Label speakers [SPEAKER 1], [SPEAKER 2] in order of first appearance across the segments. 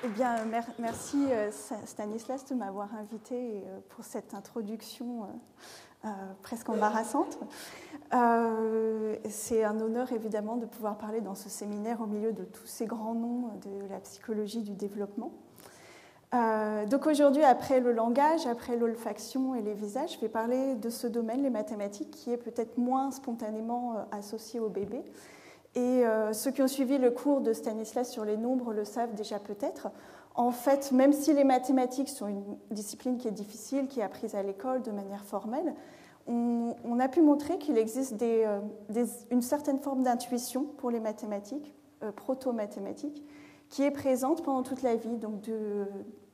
[SPEAKER 1] Eh bien, merci Stanislas de m'avoir invité pour cette introduction presque embarrassante. C'est un honneur évidemment de pouvoir parler dans ce séminaire au milieu de tous ces grands noms de la psychologie du développement. Donc aujourd'hui, après le langage, après l'olfaction et les visages, je vais parler de ce domaine, les mathématiques, qui est peut-être moins spontanément associé au bébé. Et ceux qui ont suivi le cours de Stanislas sur les nombres le savent déjà peut-être. En fait, même si les mathématiques sont une discipline qui est difficile, qui est apprise à l'école de manière formelle, on a pu montrer qu'il existe une certaine forme d'intuition pour les mathématiques, proto-mathématiques, qui est présente pendant toute la vie, donc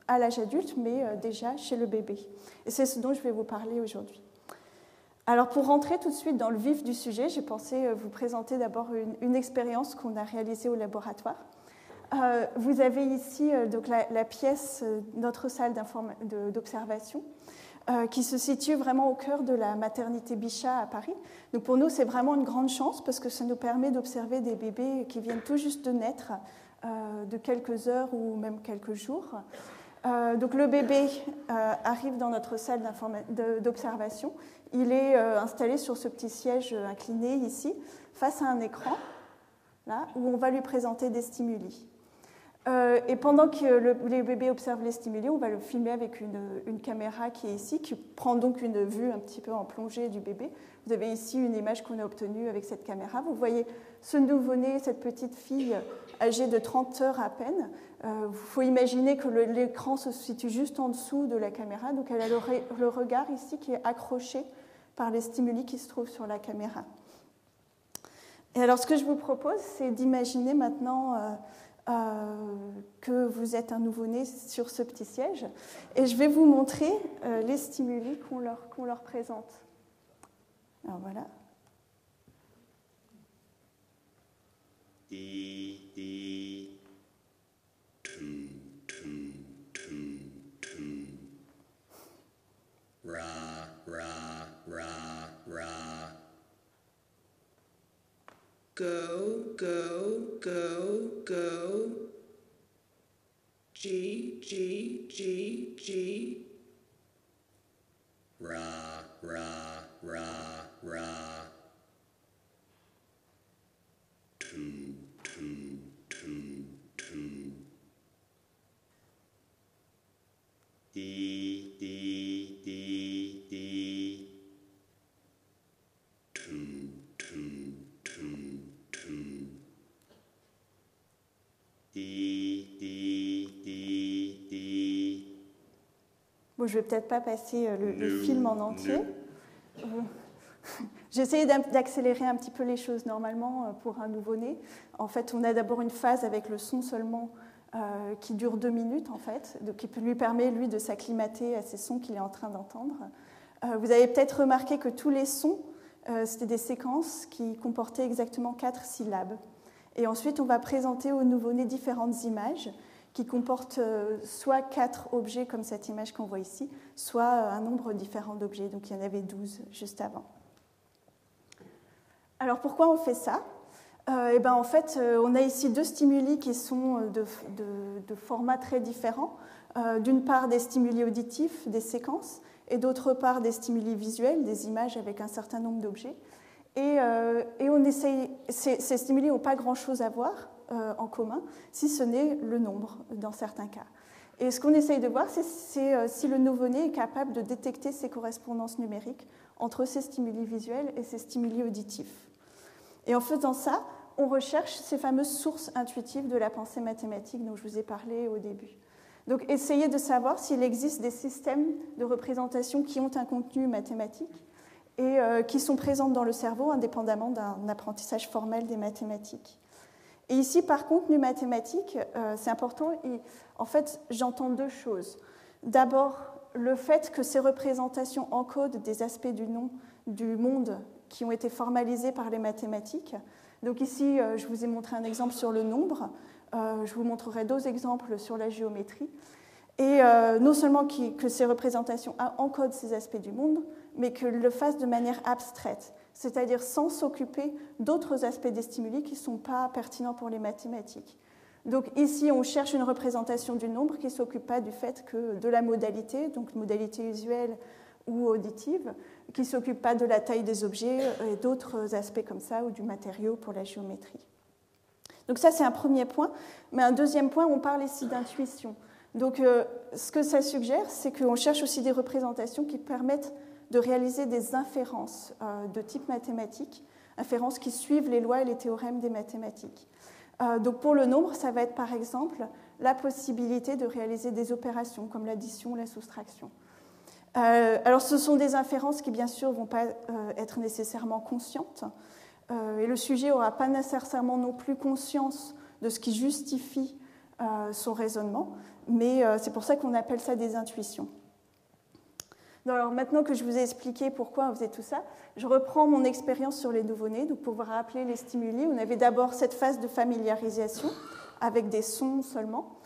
[SPEAKER 1] à l'âge adulte, mais déjà chez le bébé. Et c'est ce dont je vais vous parler aujourd'hui. Alors pour rentrer tout de suite dans le vif du sujet, j'ai pensé vous présenter d'abord une expérience qu'on a réalisée au laboratoire. Vous avez ici donc la pièce, notre salle d'observation, qui se situe vraiment au cœur de la maternité Bichat à Paris. Donc pour nous, c'est vraiment une grande chance parce que ça nous permet d'observer des bébés qui viennent tout juste de naître, de quelques heures ou même quelques jours. Donc le bébé arrive dans notre salle d'observation. Il est installé sur ce petit siège incliné ici, face à un écran, là, où on va lui présenter des stimuli. Et pendant que les bébés observent les stimuli, on va le filmer avec une caméra qui est ici, qui prend donc une vue un petit peu en plongée du bébé. Vous avez ici une image qu'on a obtenue avec cette caméra. Vous voyez ce nouveau-né, cette petite fille âgée de 30 heures à peine. Il faut imaginer que l'écran se situe juste en dessous de la caméra. Donc elle a le regard ici qui est accroché par les stimuli qui se trouvent sur la caméra. Et alors ce que je vous propose, c'est d'imaginer maintenant que vous êtes un nouveau-né sur ce petit siège. Et je vais vous montrer les stimuli qu'on leur présente. Alors voilà.
[SPEAKER 2] Ra, ra, ra, ra. Go, go, go, go. G, G, G, G. Ra, ra, ra, ra. Two, two, two, two. D, D, D, D. Two, two, two, two. D, D, D, D.
[SPEAKER 1] Bon, je ne vais peut-être pas passer le film en entier. J'ai essayé d'accélérer un petit peu les choses normalement pour un nouveau-né. En fait, on a d'abord une phase avec le son seulement qui dure 2 minutes, en fait, donc qui lui permet, lui, de s'acclimater à ces sons qu'il est en train d'entendre. Vous avez peut-être remarqué que tous les sons, c'était des séquences qui comportaient exactement 4 syllabes. Et ensuite, on va présenter au nouveau-né différentes images qui comportent soit 4 objets, comme cette image qu'on voit ici, soit un nombre différent d'objets. Donc, il y en avait 12 juste avant. Alors, pourquoi on fait ça ? En fait, on a ici 2 stimuli qui sont de formats très différents. D'une part, des stimuli auditifs, des séquences, et d'autre part, des stimuli visuels, des images avec un certain nombre d'objets. Et on essaye, ces stimuli n'ont pas grand-chose à voir en commun, si ce n'est le nombre, dans certains cas. Et ce qu'on essaye de voir, c'est si le nouveau-né est capable de détecter ces correspondances numériques entre ces stimuli visuels et ces stimuli auditifs. Et en faisant ça, on recherche ces fameuses sources intuitives de la pensée mathématique dont je vous ai parlé au début. Donc, essayez de savoir s'il existe des systèmes de représentation qui ont un contenu mathématique et qui sont présents dans le cerveau indépendamment d'un apprentissage formel des mathématiques. Et ici, par contenu mathématique, c'est important. En fait, j'entends 2 choses. D'abord, le fait que ces représentations encodent des aspects du monde qui ont été formalisés par les mathématiques. Donc ici, je vous ai montré un exemple sur le nombre. Je vous montrerai 2 exemples sur la géométrie. Et non seulement que ces représentations encodent ces aspects du monde, mais qu'elles le fassent de manière abstraite, c'est-à-dire sans s'occuper d'autres aspects des stimuli qui ne sont pas pertinents pour les mathématiques. Donc ici, on cherche une représentation du nombre qui ne s'occupe pas du fait que de la modalité, donc modalité visuelle ou auditive, qui ne s'occupe pas de la taille des objets et d'autres aspects comme ça, ou du matériau pour la géométrie. Donc ça, c'est un premier point. Mais un deuxième point, on parle ici d'intuition. Donc ce que ça suggère, c'est qu'on cherche aussi des représentations qui permettent de réaliser des inférences de type mathématique, inférences qui suivent les lois et les théorèmes des mathématiques. Donc pour le nombre, ça va être par exemple la possibilité de réaliser des opérations comme l'addition, la soustraction. Alors ce sont des inférences qui bien sûr ne vont pas être nécessairement conscientes, et le sujet n'aura pas nécessairement non plus conscience de ce qui justifie son raisonnement, mais c'est pour ça qu'on appelle ça des intuitions. Alors maintenant que je vous ai expliqué pourquoi on faisait tout ça, je reprends mon expérience sur les nouveau-nés. Donc pour vous rappeler les stimuli, on avait d'abord cette phase de familiarisation avec des sons seulement.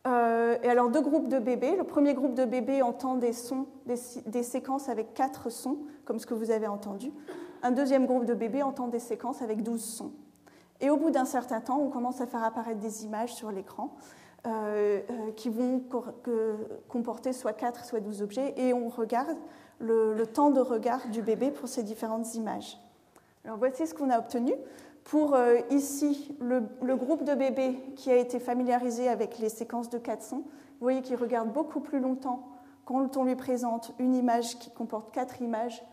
[SPEAKER 1] Et alors deux groupes de bébés. Le premier groupe de bébés entend des sons, des séquences avec 4 sons, comme ce que vous avez entendu. Un deuxième groupe de bébés entend des séquences avec 12 sons. Et au bout d'un certain temps, on commence à faire apparaître des images sur l'écran qui vont comporter soit 4, soit 12 objets, et on regarde le temps de regard du bébé pour ces différentes images. Alors voici ce qu'on a obtenu. Pour ici, le groupe de bébés qui a été familiarisé avec les séquences de 4 sons, vous voyez qu'il regarde beaucoup plus longtemps quand on lui présente une image qui comporte 4 images,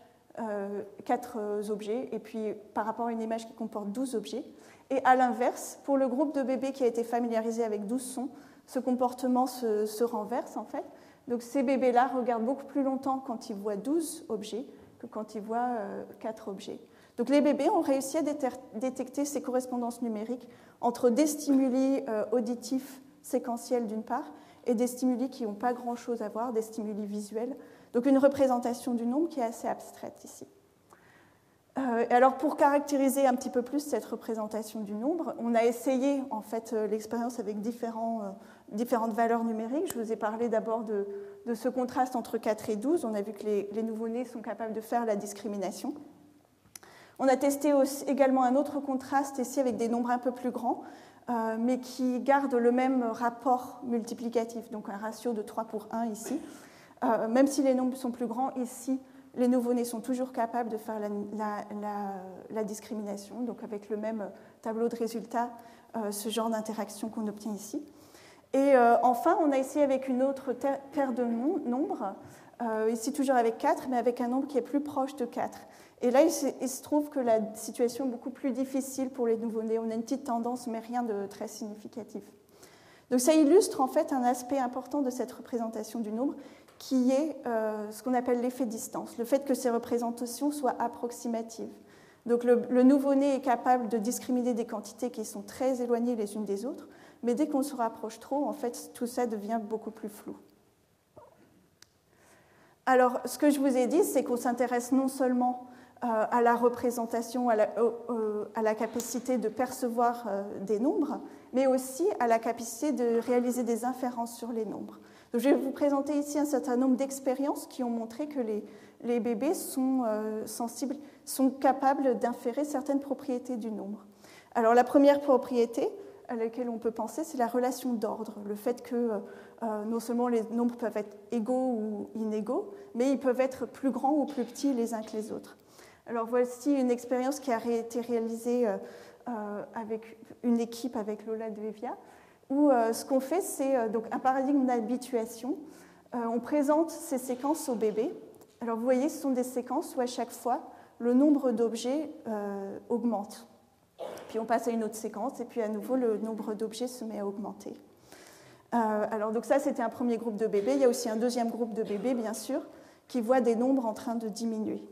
[SPEAKER 1] 4 objets, et puis par rapport à une image qui comporte 12 objets. Et à l'inverse, pour le groupe de bébés qui a été familiarisé avec 12 sons, ce comportement se renverse en fait. Donc ces bébés-là regardent beaucoup plus longtemps quand ils voient 12 objets que quand ils voient 4 objets. Donc les bébés ont réussi à détecter ces correspondances numériques entre des stimuli auditifs séquentiels d'une part et des stimuli qui n'ont pas grand-chose à voir, des stimuli visuels. Donc une représentation du nombre qui est assez abstraite ici. Alors pour caractériser un petit peu plus cette représentation du nombre, on a essayé en fait l'expérience avec différentes valeurs numériques. Je vous ai parlé d'abord de ce contraste entre 4 et 12. On a vu que les nouveau-nés sont capables de faire la discrimination. On a testé également un autre contraste ici avec des nombres un peu plus grands, mais qui gardent le même rapport multiplicatif, donc un ratio de 3 pour 1 ici. Même si les nombres sont plus grands, ici, les nouveau-nés sont toujours capables de faire la discrimination, donc avec le même tableau de résultats, ce genre d'interaction qu'on obtient ici. Et enfin, on a essayé avec une autre paire de nombres, ici toujours avec 4, mais avec un nombre qui est plus proche de 4. Et là, il se trouve que la situation est beaucoup plus difficile pour les nouveau-nés. On a une petite tendance, mais rien de très significatif. Donc ça illustre en fait un aspect important de cette représentation du nombre, qui est ce qu'on appelle l'effet distance, le fait que ces représentations soient approximatives. Donc le nouveau-né est capable de discriminer des quantités qui sont très éloignées les unes des autres, mais dès qu'on se rapproche trop, en fait, tout ça devient beaucoup plus flou. Alors, ce que je vous ai dit, c'est qu'on s'intéresse non seulement à la représentation, à la capacité de percevoir des nombres, mais aussi à la capacité de réaliser des inférences sur les nombres. Donc, je vais vous présenter ici un certain nombre d'expériences qui ont montré que les bébés sont sensibles, sont capables d'inférer certaines propriétés du nombre. Alors, la première propriété à laquelle on peut penser, c'est la relation d'ordre, le fait que non seulement les nombres peuvent être égaux ou inégaux, mais ils peuvent être plus grands ou plus petits les uns que les autres. Alors voici une expérience qui a été réalisée avec une équipe avec Lola de Evia, où ce qu'on fait, c'est donc un paradigme d'habituation. On présente ces séquences au bébé. Alors vous voyez, ce sont des séquences où à chaque fois, le nombre d'objets augmente. Puis on passe à une autre séquence, et puis à nouveau, le nombre d'objets se met à augmenter. Alors donc ça, c'était un premier groupe de bébés. Il y a aussi un deuxième groupe de bébés, bien sûr, qui voient des nombres en train de diminuer.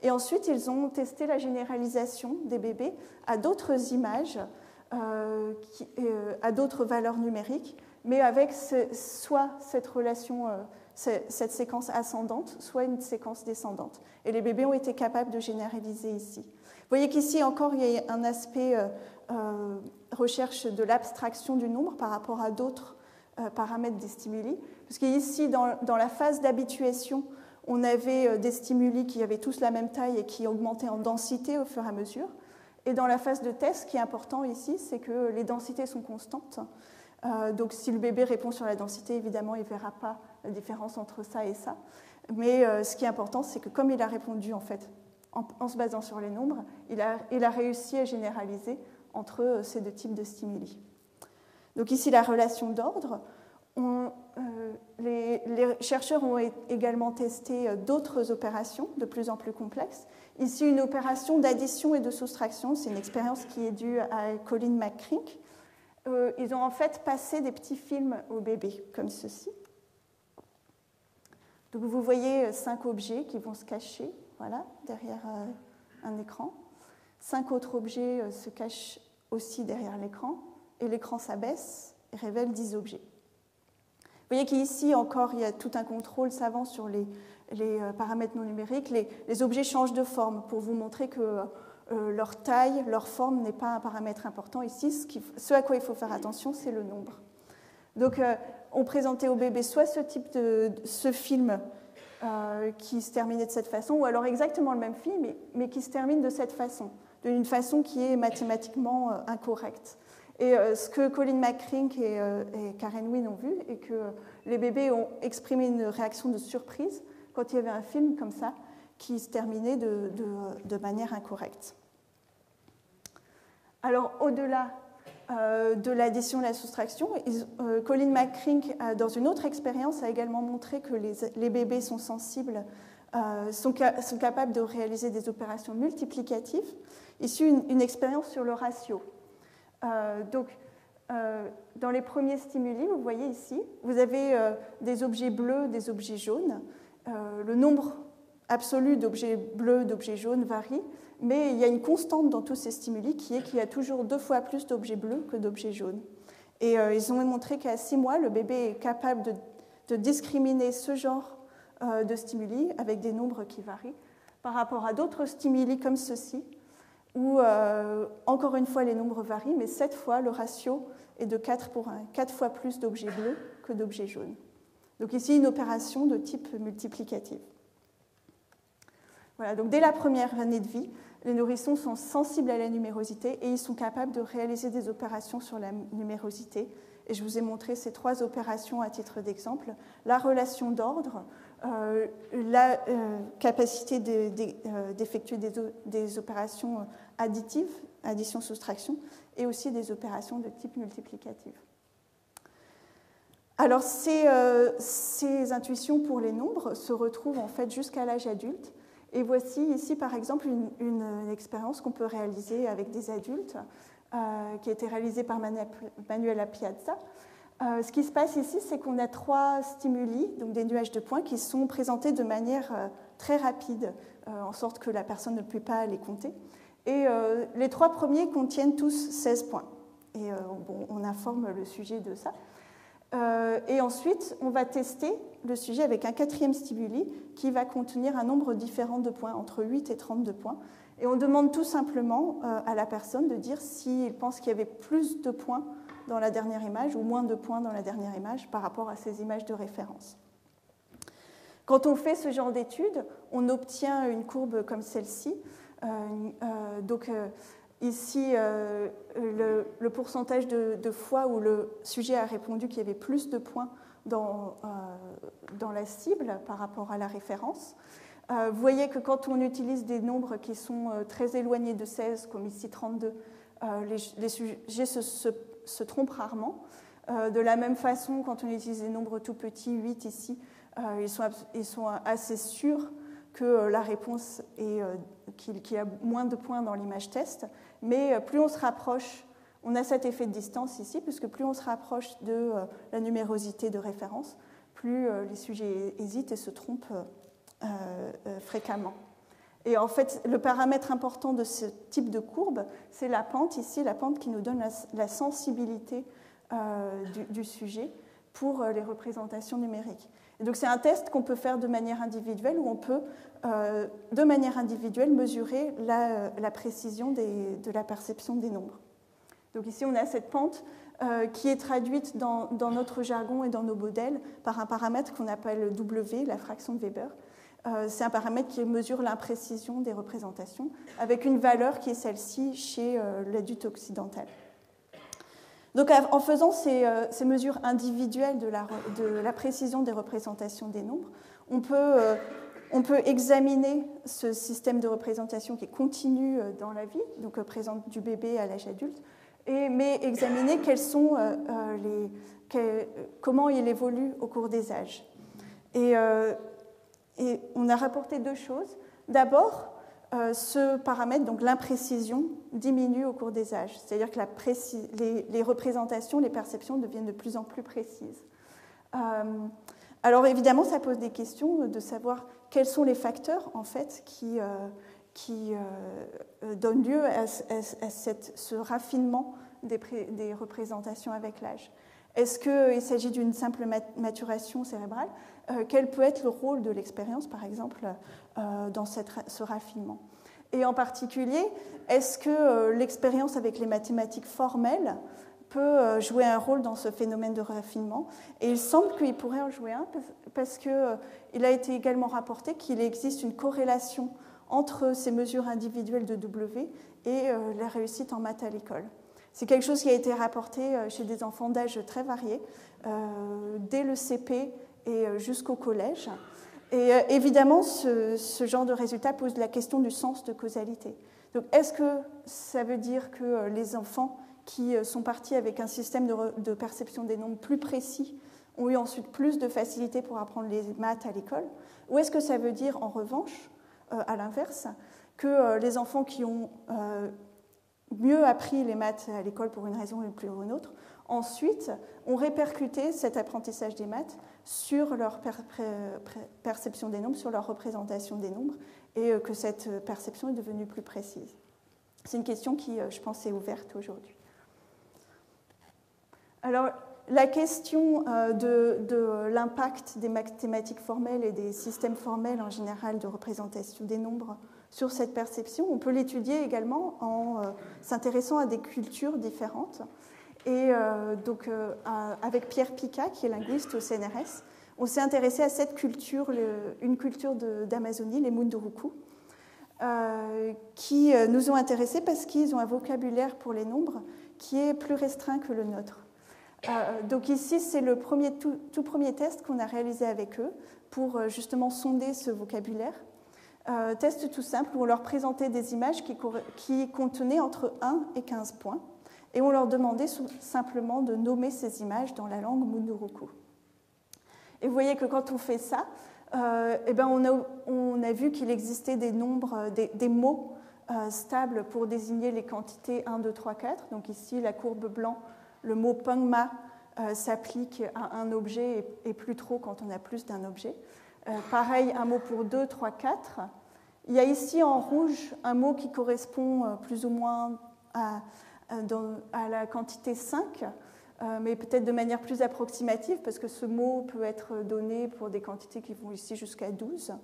[SPEAKER 1] Et ensuite, ils ont testé la généralisation des bébés à d'autres images, à d'autres valeurs numériques, mais avec soit cette relation, cette séquence ascendante, soit une séquence descendante. Et les bébés ont été capables de généraliser ici. Vous voyez qu'ici encore, il y a un aspect recherche de l'abstraction du nombre par rapport à d'autres paramètres des stimuli. Parce qu'ici, dans la phase d'habituation, on avait des stimuli qui avaient tous la même taille et qui augmentaient en densité au fur et à mesure. Et dans la phase de test, ce qui est important ici, c'est que les densités sont constantes. Donc si le bébé répond sur la densité, évidemment, il ne verra pas la différence entre ça et ça. Mais ce qui est important, c'est que comme il a répondu en fait, en se basant sur les nombres, il a réussi à généraliser entre ces deux types de stimuli. Donc ici, la relation d'ordre. Les chercheurs ont également testé d'autres opérations de plus en plus complexes. Ici, une opération d'addition et de soustraction. C'est une expérience qui est due à Colin McCrink. Ils ont en fait passé des petits films au bébé, comme ceci. Donc vous voyez 5 objets qui vont se cacher, voilà, derrière un écran. 5 autres objets se cachent aussi derrière l'écran, et l'écran s'abaisse et révèle 10 objets. Vous voyez qu'ici encore, il y a tout un contrôle savant sur les paramètres non numériques. Les objets changent de forme pour vous montrer que leur taille, leur forme n'est pas un paramètre important. Ici, ce à quoi il faut faire attention, c'est le nombre. Donc, on présentait au bébé soit ce film qui se terminait de cette façon, ou alors exactement le même film, mais qui se termine de cette façon, d'une façon qui est mathématiquement incorrecte. Et ce que Colin McCrink et Karen Wynne ont vu, est que les bébés ont exprimé une réaction de surprise quand il y avait un film comme ça qui se terminait de manière incorrecte. Alors, au-delà de l'addition et de la soustraction, Colin McCrink, dans une autre expérience, a également montré que les bébés sont sensibles, sont capables de réaliser des opérations multiplicatives. Ici, une expérience sur le ratio. Dans les premiers stimuli, vous voyez ici, vous avez des objets bleus, des objets jaunes. Le nombre absolu d'objets bleus, d'objets jaunes varie, mais il y a une constante dans tous ces stimuli qui est qu'il y a toujours 2 fois plus d'objets bleus que d'objets jaunes. Et ils ont montré qu'à 6 mois, le bébé est capable de discriminer ce genre de stimuli avec des nombres qui varient par rapport à d'autres stimuli comme ceci, où, encore une fois, les nombres varient, mais cette fois, le ratio est de 4 pour 1, 4 fois plus d'objets bleus que d'objets jaunes. Donc ici, une opération de type multiplicatif. Voilà, donc dès la première année de vie, les nourrissons sont sensibles à la numérosité et ils sont capables de réaliser des opérations sur la numérosité. Et je vous ai montré ces 3 opérations à titre d'exemple. La relation d'ordre, la capacité d'effectuer des opérations additives, addition-soustraction, et aussi des opérations de type multiplicatif. Alors, ces intuitions pour les nombres se retrouvent en fait jusqu'à l'âge adulte. Et voici ici, par exemple, une expérience qu'on peut réaliser avec des adultes, qui a été réalisée par Manuela Piazza. Ce qui se passe ici, c'est qu'on a 3 stimuli, donc des nuages de points, qui sont présentés de manière très rapide, en sorte que la personne ne peut pas les compter. Et les 3 premiers contiennent tous 16 points. Et on informe le sujet de ça. Et ensuite, on va tester le sujet avec un 4e stimuli qui va contenir un nombre différent de points, entre 8 et 32 points. Et on demande tout simplement à la personne de dire s'il pense qu'il y avait plus de points dans la dernière image ou moins de points dans la dernière image par rapport à ces images de référence. Quand on fait ce genre d'étude, on obtient une courbe comme celle-ci. Ici, le pourcentage de fois où le sujet a répondu qu'il y avait plus de points dans la cible par rapport à la référence. Vous voyez que quand on utilise des nombres qui sont très éloignés de 16, comme ici 32, les sujets se trompent rarement. De la même façon, quand on utilise des nombres tout petits, 8 ici, ils sont assez sûrs que la réponse est qu'il y a moins de points dans l'image test. Mais plus on se rapproche, on a cet effet de distance ici, puisque plus on se rapproche de la numérosité de référence, plus les sujets hésitent et se trompent fréquemment. Et en fait, le paramètre important de ce type de courbe, c'est la pente ici, la pente qui nous donne la sensibilité du sujet pour les représentations numériques. Et donc c'est un test qu'on peut faire de manière individuelle, où on peut, de manière individuelle, mesurer la précision de la perception des nombres. Donc ici, on a cette pente qui est traduite dans notre jargon et dans nos modèles par un paramètre qu'on appelle W, la fraction de Weber. C'est un paramètre qui mesure l'imprécision des représentations, avec une valeur qui est celle-ci chez l'adulte occidental. Donc en faisant ces mesures individuelles de la précision des représentations des nombres, on peut examiner ce système de représentation qui est continu dans la vie, donc présente du bébé à l'âge adulte, mais examiner comment il évolue au cours des âges. Et on a rapporté deux choses. D'abord, ce paramètre, donc l'imprécision, diminue au cours des âges. C'est-à-dire que les représentations, les perceptions deviennent de plus en plus précises. Alors évidemment, ça pose des questions de savoir quels sont les facteurs en fait, qui donnent lieu à ce raffinement des représentations avec l'âge. Est-ce qu'il s'agit d'une simple maturation cérébrale ? Quel peut être le rôle de l'expérience, par exemple, dans ce raffinement ? Et en particulier, est-ce que l'expérience avec les mathématiques formelles peut jouer un rôle dans ce phénomène de raffinement ? Et il semble qu'il pourrait en jouer un, parce qu'il a été également rapporté qu'il existe une corrélation entre ces mesures individuelles de W et la réussite en maths à l'école. C'est quelque chose qui a été rapporté chez des enfants d'âge très variés, dès le CP et jusqu'au collège. Et évidemment, ce genre de résultat pose la question du sens de causalité. Donc, est-ce que ça veut dire que les enfants qui sont partis avec un système de perception des nombres plus précis ont eu ensuite plus de facilité pour apprendre les maths à l'école ? Ou est-ce que ça veut dire, en revanche, à l'inverse, que les enfants qui ont mieux appris les maths à l'école pour une raison ou pour une autre, ensuite ont répercuté cet apprentissage des maths sur leur perception des nombres, sur leur représentation des nombres, et que cette perception est devenue plus précise. C'est une question qui, je pense, est ouverte aujourd'hui. Alors, la question de l'impact des mathématiques formelles et des systèmes formels en général de représentation des nombres sur cette perception, on peut l'étudier également en s'intéressant à des cultures différentes. Et donc, avec Pierre Pica, qui est linguiste au CNRS, on s'est intéressé à cette culture, une culture d'Amazonie, les Munduruku, qui nous ont intéressés parce qu'ils ont un vocabulaire pour les nombres qui est plus restreint que le nôtre. Donc ici, c'est le tout premier test qu'on a réalisé avec eux pour justement sonder ce vocabulaire. Test tout simple où on leur présentait des images qui contenaient entre 1 et 15 points et on leur demandait simplement de nommer ces images dans la langue Munduruku. Et vous voyez que quand on fait ça, on a vu qu'il existait des nombres, des mots stables pour désigner les quantités 1, 2, 3, 4. Donc ici, la courbe blanc, le mot pangma s'applique à un objet et plus trop quand on a plus d'un objet. Pareil, un mot pour 2, 3, 4. Il y a ici en rouge un mot qui correspond plus ou moins à la quantité 5, mais peut-être de manière plus approximative, parce que ce mot peut être donné pour des quantités qui vont ici jusqu'à 12.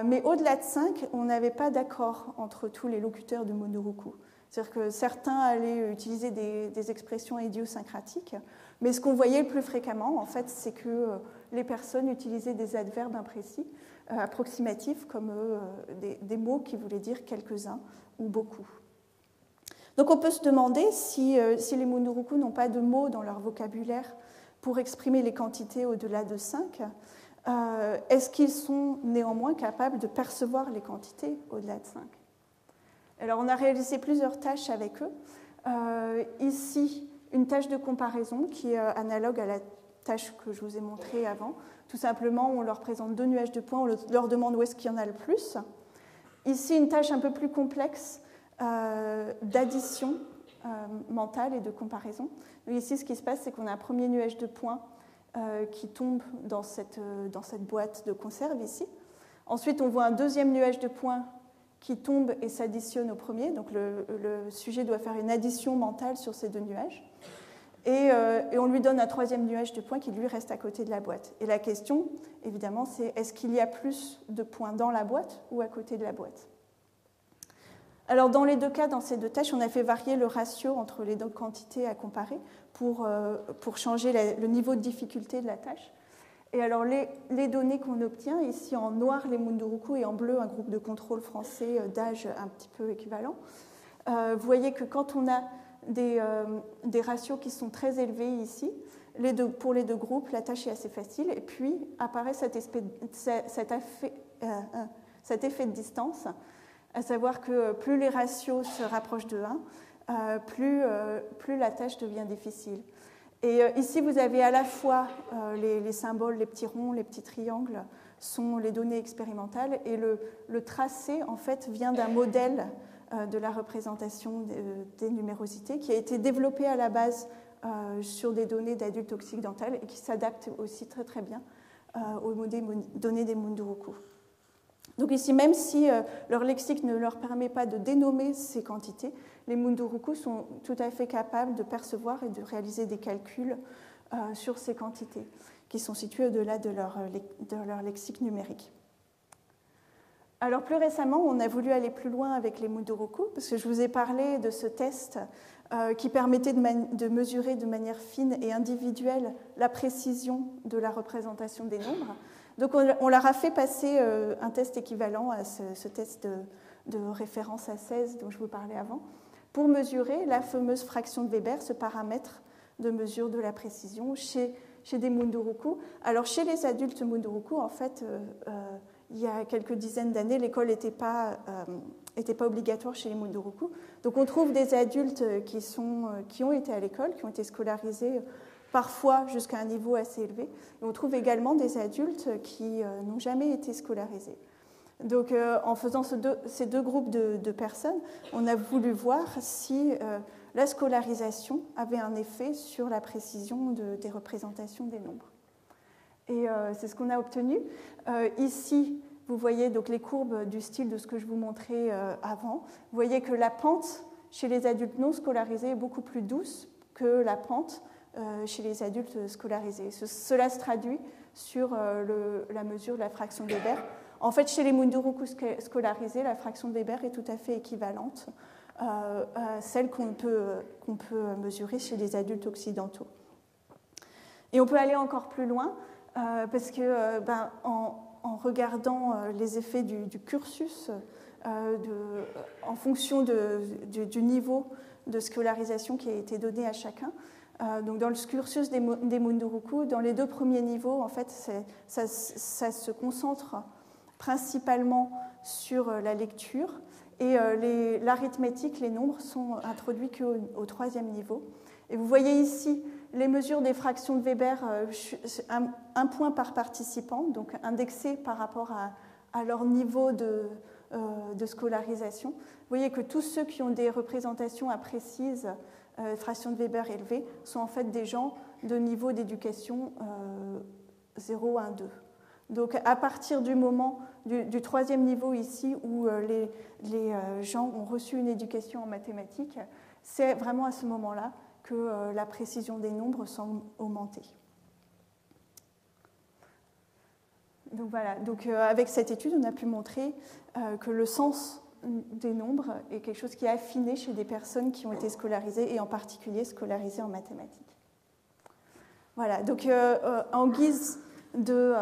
[SPEAKER 1] Mais au-delà de 5, on n'avait pas d'accord entre tous les locuteurs du Munduruku. C'est-à-dire que certains allaient utiliser des expressions idiosyncratiques, mais ce qu'on voyait le plus fréquemment, en fait, c'est que les personnes utilisaient des adverbes imprécis, approximatifs, comme des mots qui voulaient dire quelques-uns ou beaucoup. Donc on peut se demander si les Munduruku n'ont pas de mots dans leur vocabulaire pour exprimer les quantités au-delà de 5, est-ce qu'ils sont néanmoins capables de percevoir les quantités au-delà de 5 ? Alors, on a réalisé plusieurs tâches avec eux. Ici, une tâche de comparaison qui est analogue à la tâche que je vous ai montrée avant. Tout simplement, on leur présente 2 nuages de points, on leur demande où est-ce qu'il y en a le plus. Ici, une tâche un peu plus complexe d'addition mentale et de comparaison. Donc ici, ce qui se passe, c'est qu'on a un premier nuage de points qui tombe dans cette boîte de conserve ici. Ensuite, on voit un deuxième nuage de points qui tombe et s'additionne au premier. Donc le sujet doit faire une addition mentale sur ces 2 nuages. Et on lui donne un troisième nuage de points qui lui reste à côté de la boîte. Et la question, évidemment, c'est est-ce qu'il y a plus de points dans la boîte ou à côté de la boîte ? Alors dans les 2 cas, dans ces 2 tâches, on a fait varier le ratio entre les 2 quantités à comparer pour changer le niveau de difficulté de la tâche. Et alors, les données qu'on obtient, ici en noir les Munduruku et en bleu un groupe de contrôle français d'âge un petit peu équivalent, vous voyez que quand on a des ratios qui sont très élevés ici. Pour les deux groupes, la tâche est assez facile. Et puis apparaît cet effet de distance, à savoir que plus les ratios se rapprochent de 1, plus la tâche devient difficile. Et ici, vous avez à la fois les symboles, les petits ronds, les petits triangles, sont les données expérimentales, et le tracé, en fait, vient d'un modèle de la représentation des numérosités qui a été développé à la base sur des données d'adultes occidentales et qui s'adapte aussi très très bien aux données des Munduruku. Donc ici, même si leur lexique ne leur permet pas de dénommer ces quantités, les Munduruku sont tout à fait capables de percevoir et de réaliser des calculs sur ces quantités, qui sont situées au-delà de leur lexique numérique. Alors plus récemment, on a voulu aller plus loin avec les Munduruku, parce que je vous ai parlé de ce test qui permettait de mesurer de manière fine et individuelle la précision de la représentation des nombres. Donc on leur a fait passer un test équivalent à ce test de référence à 16 dont je vous parlais avant, pour mesurer la fameuse fraction de Weber, ce paramètre de mesure de la précision chez des Munduruku. Alors chez les adultes Munduruku, en fait, il y a quelques dizaines d'années, l'école n'était pas obligatoire chez les Munduruku. Donc on trouve des adultes qui ont été à l'école, qui ont été scolarisés parfois jusqu'à un niveau assez élevé. Et on trouve également des adultes qui n'ont jamais été scolarisés. Donc en faisant ces deux groupes de personnes, on a voulu voir si la scolarisation avait un effet sur la précision des représentations des nombres. Et c'est ce qu'on a obtenu. Ici, vous voyez donc les courbes du style de ce que je vous montrais avant. Vous voyez que la pente chez les adultes non scolarisés est beaucoup plus douce que la pente chez les adultes scolarisés. Cela se traduit sur la mesure de la fraction de Weber. En fait, chez les Munduruku scolarisés, la fraction de Weber est tout à fait équivalente à celle qu'on peut mesurer chez les adultes occidentaux. Et on peut aller encore plus loin, parce que en regardant les effets du cursus, en fonction du niveau de scolarisation qui a été donné à chacun, donc dans le cursus des Munduruku, dans les deux premiers niveaux, en fait, ça se concentre principalement sur la lecture, et l'arithmétique, les nombres, sont introduits qu'au troisième niveau. Et vous voyez ici les mesures des fractions de Weber, un point par participant, donc indexé par rapport à leur niveau de scolarisation. Vous voyez que tous ceux qui ont des représentations à précises, fractions de Weber élevées, sont en fait des gens de niveau d'éducation 0, 1, 2. Donc à partir du moment du troisième niveau ici, où les gens ont reçu une éducation en mathématiques, c'est vraiment à ce moment-là que la précision des nombres semble augmenter. Donc voilà, avec cette étude, on a pu montrer que le sens des nombres est quelque chose qui est affiné chez des personnes qui ont été scolarisées, et en particulier scolarisées en mathématiques. Voilà, donc en guise de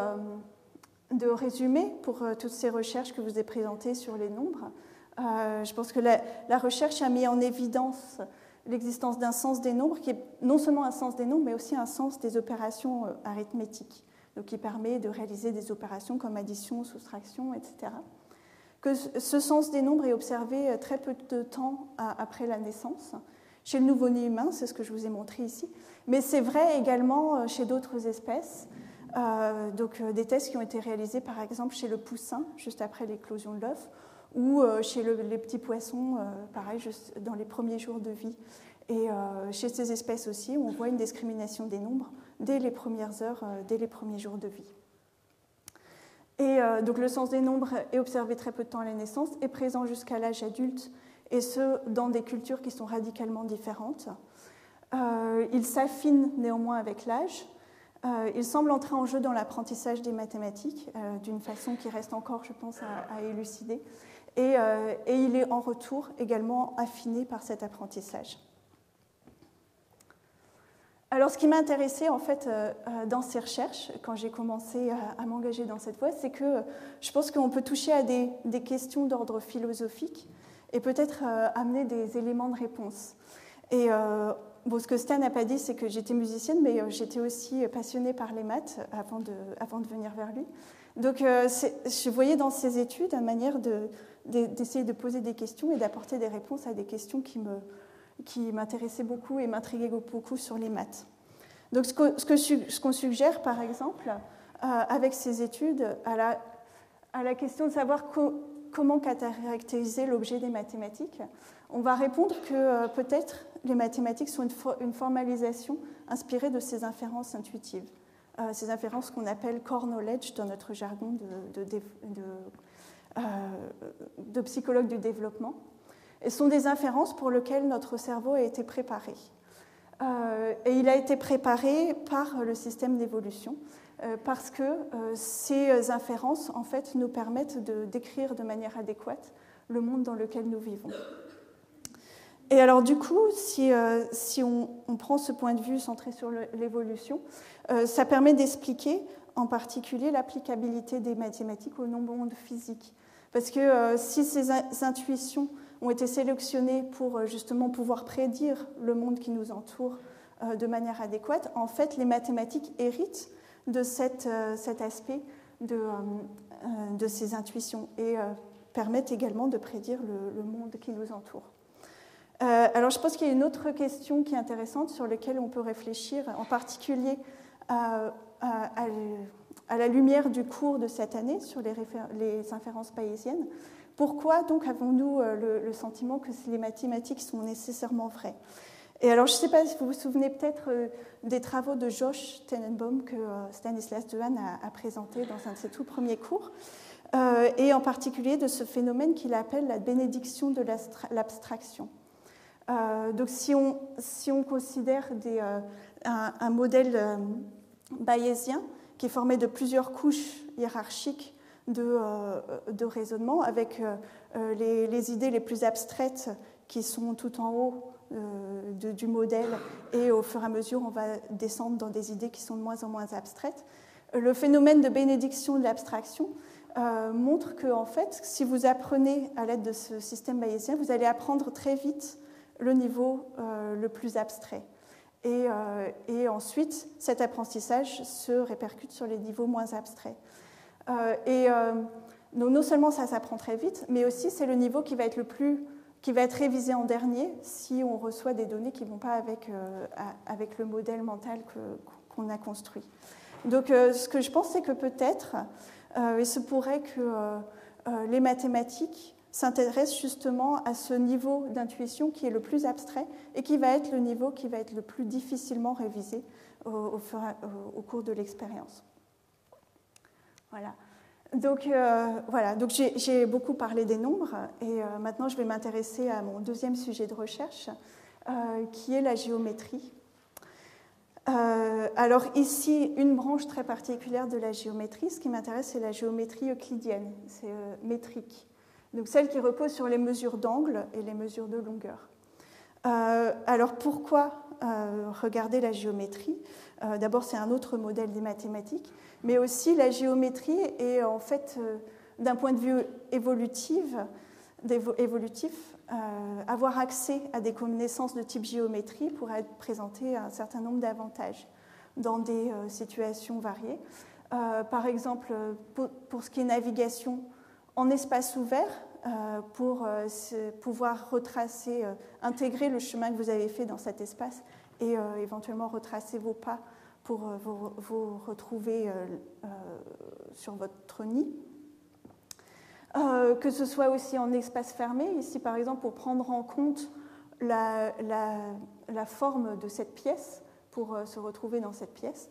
[SPEAKER 1] résumé pour toutes ces recherches que je vous ai présentées sur les nombres, je pense que la recherche a mis en évidence l'existence d'un sens des nombres qui est non seulement un sens des nombres, mais aussi un sens des opérations arithmétiques, donc qui permet de réaliser des opérations comme addition, soustraction, etc. Que ce sens des nombres est observé très peu de temps après la naissance. Chez le nouveau-né humain, c'est ce que je vous ai montré ici, mais c'est vrai également chez d'autres espèces. Des tests qui ont été réalisés par exemple chez le poussin, juste après l'éclosion de l'œuf, ou chez les petits poissons, pareil, juste dans les premiers jours de vie. Et chez ces espèces aussi, on voit une discrimination des nombres dès les premières heures, dès les premiers jours de vie. Et donc le sens des nombres est observé très peu de temps à la naissance, est présent jusqu'à l'âge adulte, et ce, dans des cultures qui sont radicalement différentes. Il s'affine néanmoins avec l'âge. Il semble entrer en jeu dans l'apprentissage des mathématiques d'une façon qui reste encore, je pense, à élucider. Et il est en retour également affiné par cet apprentissage. Alors, ce qui m'a intéressée en fait dans ces recherches, quand j'ai commencé à m'engager dans cette voie, c'est que je pense qu'on peut toucher à des questions d'ordre philosophique et peut-être amener des éléments de réponse. Et bon, ce que Stan n'a pas dit, c'est que j'étais musicienne, mais j'étais aussi passionnée par les maths avant de venir vers lui. Donc je voyais dans ses études une manière d'essayer de poser des questions et d'apporter des réponses à des questions qui m'intéressaient beaucoup et m'intriguaient beaucoup sur les maths. Donc ce qu'on suggère, par exemple, avec ces études, à la question de savoir comment caractériser l'objet des mathématiques, on va répondre que peut-être les mathématiques sont une formalisation inspirée de ces inférences intuitives, ces inférences qu'on appelle core knowledge dans notre jargon de psychologue du développement. Et ce sont des inférences pour lesquelles notre cerveau a été préparé. Et il a été préparé par le système d'évolution, parce que ces inférences, en fait, nous permettent de décrire de manière adéquate le monde dans lequel nous vivons. Et alors, du coup, si on prend ce point de vue centré sur l'évolution, ça permet d'expliquer en particulier l'applicabilité des mathématiques au monde physique. Parce que si ces intuitions ont été sélectionnées pour justement pouvoir prédire le monde qui nous entoure de manière adéquate, en fait, les mathématiques héritent de cet aspect de ces intuitions et permettent également de prédire le monde qui nous entoure. Alors, je pense qu'il y a une autre question qui est intéressante sur laquelle on peut réfléchir, en particulier à la lumière du cours de cette année sur les inférences bayésiennes. Pourquoi donc avons-nous le sentiment que les mathématiques sont nécessairement vraies ? Et alors, je ne sais pas si vous vous souvenez peut-être des travaux de Josh Tenenbaum que Stanislas Dehaene a présenté dans un de ses tout premiers cours, et en particulier de ce phénomène qu'il appelle la bénédiction de l'abstraction. Donc, si on considère un modèle bayésien qui est formé de plusieurs couches hiérarchiques de raisonnement, avec les idées les plus abstraites qui sont tout en haut du modèle, et au fur et à mesure, on va descendre dans des idées qui sont de moins en moins abstraites. Le phénomène de bénédiction de l'abstraction montre que, en fait, si vous apprenez à l'aide de ce système bayésien, vous allez apprendre très vite le niveau le plus abstrait. Et ensuite, cet apprentissage se répercute sur les niveaux moins abstraits. Donc non seulement ça s'apprend très vite, mais aussi c'est le niveau qui va être révisé en dernier si on reçoit des données qui ne vont pas avec le modèle mental qu'on a construit. Donc ce que je pense, c'est que peut-être, il se pourrait que les mathématiques s'intéressent justement à ce niveau d'intuition qui est le plus abstrait et qui va être le niveau qui va être le plus difficilement révisé au cours de l'expérience. Voilà. Donc j'ai beaucoup parlé des nombres et maintenant je vais m'intéresser à mon deuxième sujet de recherche qui est la géométrie. Alors ici, une branche très particulière de la géométrie, ce qui m'intéresse, c'est la géométrie euclidienne, c'est métrique. Donc celle qui repose sur les mesures d'angle et les mesures de longueur. Alors pourquoi regarder la géométrie ? D'abord, c'est un autre modèle des mathématiques, mais aussi la géométrie est en fait, d'un point de vue évolutif, avoir accès à des connaissances de type géométrie pourrait présenter un certain nombre d'avantages dans des situations variées. Par exemple, pour ce qui est navigation en espace ouvert, pour pouvoir retracer, intégrer le chemin que vous avez fait dans cet espace et éventuellement retracer vos pas pour vous retrouver sur votre nid. Que ce soit aussi en espace fermé, ici par exemple pour prendre en compte la forme de cette pièce, pour se retrouver dans cette pièce,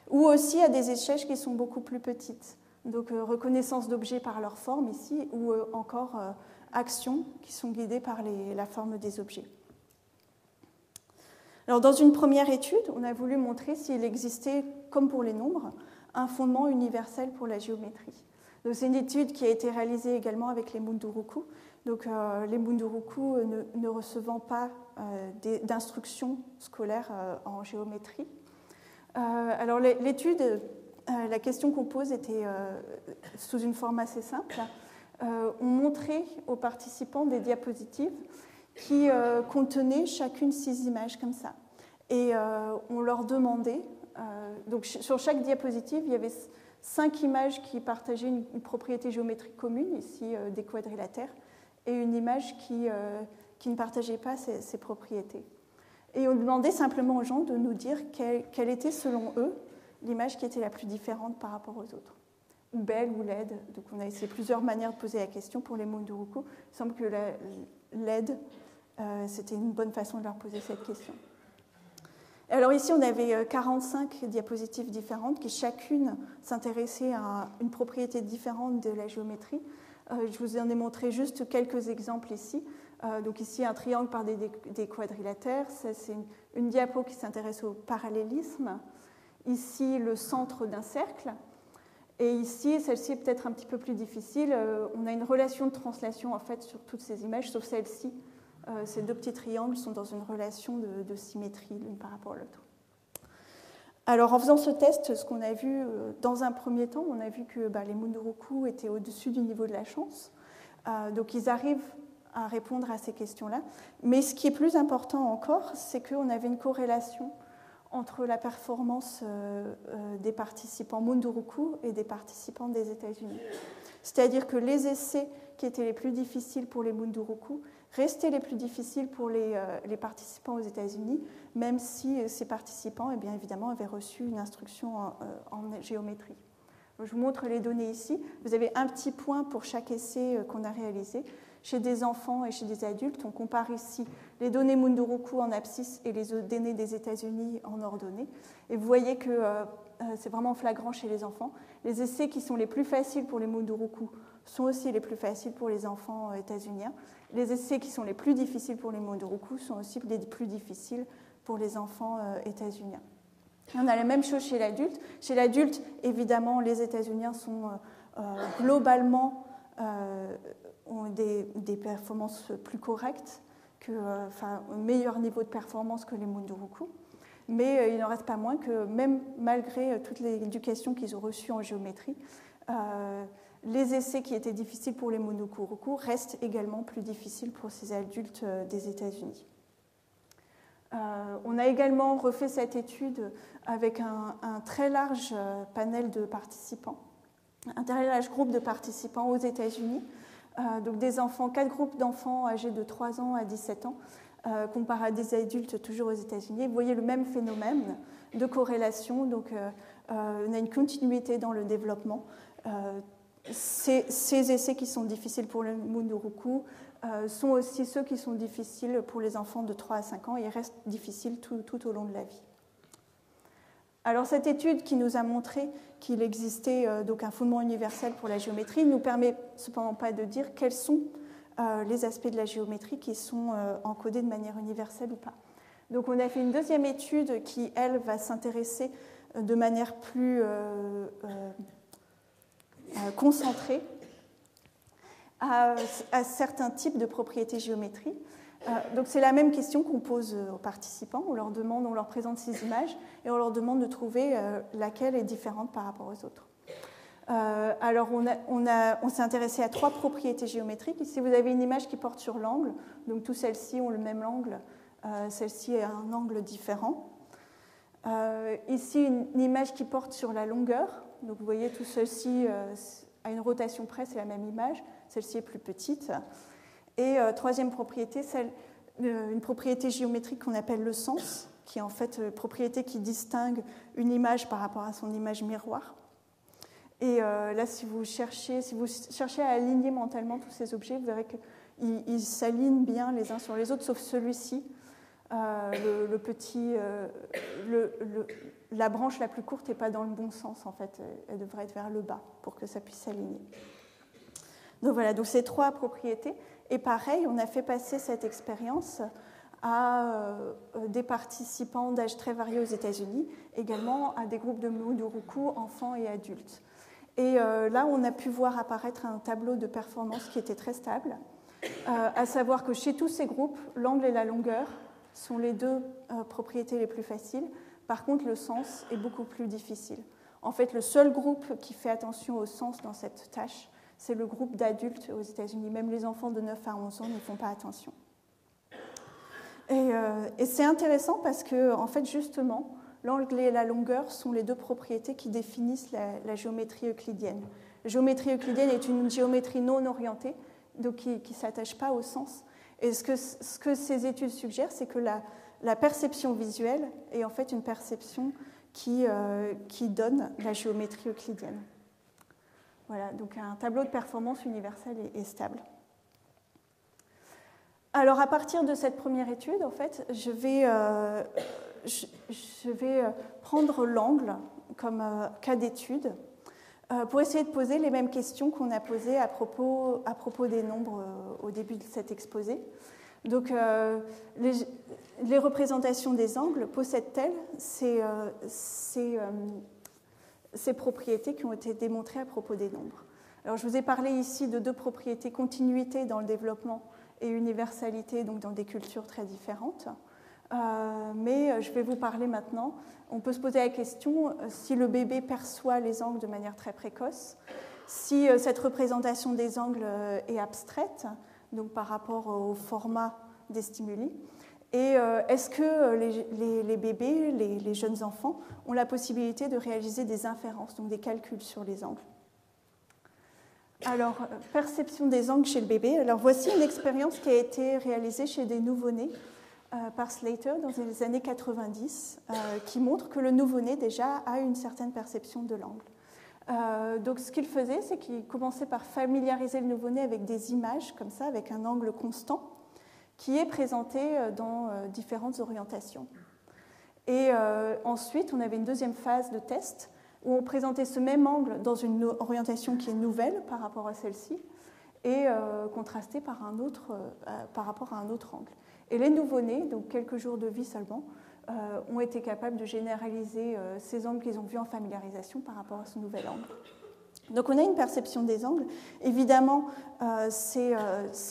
[SPEAKER 1] ou aussi à des échelles qui sont beaucoup plus petites. Donc reconnaissance d'objets par leur forme ici, ou encore actions qui sont guidées par la forme des objets. Alors dans une première étude, on a voulu montrer s'il existait, comme pour les nombres, un fondement universel pour la géométrie. Donc c'est une étude qui a été réalisée également avec les Munduruku. Donc les Munduruku ne recevant pas d'instruction scolaire en géométrie. Alors l'étude, la question qu'on pose était sous une forme assez simple. On montrait aux participants des diapositives qui contenaient chacune 6 images comme ça. Et on leur demandait, donc sur chaque diapositive, il y avait 5 images qui partageaient une propriété géométrique commune, ici des quadrilatères, et une image qui ne partageait pas ces propriétés. Et on demandait simplement aux gens de nous dire quelle était, selon eux, l'image qui était la plus différente par rapport aux autres, ou belle ou laide. Donc on a essayé plusieurs manières de poser la question pour les Munduruku. Il semble que la laide, c'était une bonne façon de leur poser cette question. Alors ici, on avait 45 diapositives différentes qui chacune s'intéressait à une propriété différente de la géométrie. Je vous en ai montré juste quelques exemples ici. Donc ici, un triangle par des quadrilatères. Ça, c'est une diapo qui s'intéresse au parallélisme. Ici, le centre d'un cercle. Et ici, celle-ci est peut-être un petit peu plus difficile. On a une relation de translation en fait sur toutes ces images, sauf celle-ci. Ces 2 petits triangles sont dans une relation de symétrie l'une par rapport à l'autre. Alors, en faisant ce test, ce qu'on a vu dans un premier temps, on a vu que les Munduruku étaient au-dessus du niveau de la chance. Donc, ils arrivent à répondre à ces questions-là. Mais ce qui est plus important encore, c'est qu'on avait une corrélation entre la performance des participants Munduruku et des participants des États-Unis. C'est-à-dire que les essais qui étaient les plus difficiles pour les Munduruku restaient les plus difficiles pour les participants aux États-Unis, même si ces participants, eh bien, évidemment, avaient reçu une instruction en géométrie. Je vous montre les données ici. Vous avez un petit point pour chaque essai qu'on a réalisé. Chez des enfants et chez des adultes, on compare ici les données Munduruku en abscisse et les données des États-Unis en ordonnée. Et vous voyez que c'est vraiment flagrant chez les enfants. Les essais qui sont les plus faciles pour les Munduruku sont aussi les plus faciles pour les enfants états-uniens. Les essais qui sont les plus difficiles pour les Munduruku sont aussi les plus difficiles pour les enfants états-uniens. On a la même chose chez l'adulte. Chez l'adulte, évidemment, les États-Uniens sont globalement ont des performances plus correctes, un meilleur niveau de performance que les Munduruku. Mais il n'en reste pas moins que même malgré toute l'éducation qu'ils ont reçue en géométrie, les essais qui étaient difficiles pour les Munduruku restent également plus difficiles pour ces adultes des États-Unis. On a également refait cette étude avec un très large panel de participants, un très large groupe de participants aux États-Unis, donc des enfants, 4 groupes d'enfants âgés de 3 ans à 17 ans, comparé à des adultes toujours aux États-Unis. Vous voyez le même phénomène de corrélation, donc on a une continuité dans le développement. Ces essais qui sont difficiles pour les Munduruku sont aussi ceux qui sont difficiles pour les enfants de 3 à 5 ans et restent difficiles tout au long de la vie. Alors cette étude qui nous a montré qu'il existait donc un fondement universel pour la géométrie ne nous permet cependant pas de dire quels sont les aspects de la géométrie qui sont encodés de manière universelle ou pas. Donc on a fait une deuxième étude qui, elle, va s'intéresser de manière plus concentrée à certains types de propriétés géométriques. Donc c'est la même question qu'on pose aux participants. On leur présente 6 images et on leur demande de trouver laquelle est différente par rapport aux autres. Alors on s'est intéressé à 3 propriétés géométriques. Ici vous avez une image qui porte sur l'angle, donc toutes celles-ci ont le même angle, celle-ci a un angle différent. Ici une image qui porte sur la longueur, donc vous voyez tout ceci à une rotation près, c'est la même image, celle-ci est plus petite. Et troisième propriété, une propriété géométrique qu'on appelle le sens, qui est en fait une propriété qui distingue une image par rapport à son image miroir. Et là, si vous cherchez à aligner mentalement tous ces objets, vous verrez qu'ils s'alignent bien les uns sur les autres, sauf celui-ci, la branche la plus courte n'est pas dans le bon sens, en fait, elle devrait être vers le bas pour que ça puisse s'aligner. Donc voilà, donc ces 3 propriétés. Et pareil, on a fait passer cette expérience à des participants d'âge très variés aux États-Unis, également à des groupes de Munduruku, enfants et adultes. Et là, on a pu voir apparaître un tableau de performance qui était très stable, à savoir que chez tous ces groupes, l'angle et la longueur sont les 2 propriétés les plus faciles. Par contre, le sens est beaucoup plus difficile. En fait, le seul groupe qui fait attention au sens dans cette tâche, c'est le groupe d'adultes aux États-Unis. Même les enfants de 9 à 11 ans ne font pas attention. Et c'est intéressant parce que, en fait, justement, l'angle et la longueur sont les deux propriétés qui définissent la géométrie euclidienne. La géométrie euclidienne est une géométrie non orientée, donc qui ne s'attache pas au sens. Et ce que ces études suggèrent, c'est que la perception visuelle est en fait une perception qui donne la géométrie euclidienne. Voilà, donc un tableau de performance universelle et stable. Alors, à partir de cette première étude, en fait, je vais prendre l'angle comme cas d'étude pour essayer de poser les mêmes questions qu'on a posées à propos des nombres au début de cet exposé. Donc, les représentations des angles possèdent-elles ces propriétés qui ont été démontrées à propos des nombres? Alors, je vous ai parlé ici de deux propriétés, continuité dans le développement et universalité, donc dans des cultures très différentes. Mais je vais vous parler maintenant. On peut se poser la question si le bébé perçoit les angles de manière très précoce, si cette représentation des angles est abstraite, donc par rapport au format des stimuli, et est-ce que les bébés, les jeunes enfants, ont la possibilité de réaliser des inférences, donc des calculs sur les angles. Alors, perception des angles chez le bébé. Alors, voici une expérience qui a été réalisée chez des nouveau-nés par Slater dans les années 90, qui montre que le nouveau-né déjà a une certaine perception de l'angle. Donc, ce qu'il faisait, c'est qu'il commençait par familiariser le nouveau-né avec des images, comme ça, avec un angle constant, qui est présenté dans différentes orientations. Et ensuite, on avait une deuxième phase de test, où on présentait ce même angle dans une orientation qui est nouvelle par rapport à celle-ci et contrasté par rapport à un autre angle. Et les nouveau-nés, donc quelques jours de vie seulement, ont été capables de généraliser ces angles qu'ils ont vus en familiarisation par rapport à ce nouvel angle. Donc on a une perception des angles. Évidemment, c'est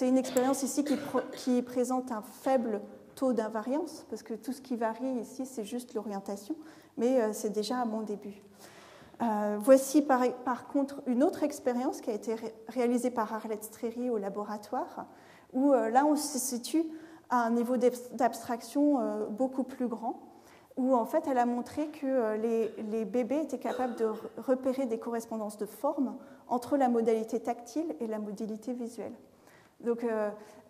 [SPEAKER 1] une expérience ici qui présente un faible taux d'invariance, parce que tout ce qui varie ici, c'est juste l'orientation, mais c'est déjà à mon début. Voici par contre une autre expérience qui a été réalisée par Arlette Streri au laboratoire, où là on se situe à un niveau d'abstraction beaucoup plus grand, où en fait elle a montré que les bébés étaient capables de repérer des correspondances de forme entre la modalité tactile et la modalité visuelle. Donc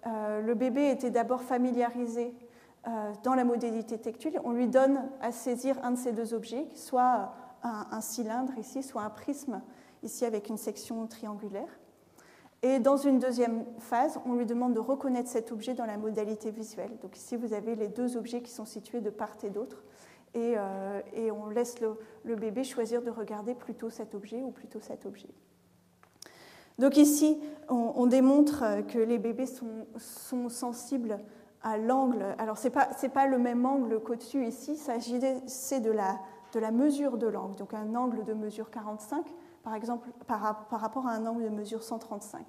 [SPEAKER 1] le bébé était d'abord familiarisé dans la modalité tactile, on lui donne à saisir un de ces deux objets, soit un cylindre ici, soit un prisme ici avec une section triangulaire. Et dans une deuxième phase, on lui demande de reconnaître cet objet dans la modalité visuelle. Donc ici, vous avez les deux objets qui sont situés de part et d'autre. Et on laisse le bébé choisir de regarder plutôt cet objet ou plutôt cet objet. Donc ici, on démontre que les bébés sont sensibles à l'angle. Alors, ce n'est pas le même angle qu'au-dessus ici, il s'agissait de la mesure de l'angle. Donc un angle de mesure 45, par exemple, par rapport à un angle de mesure 135.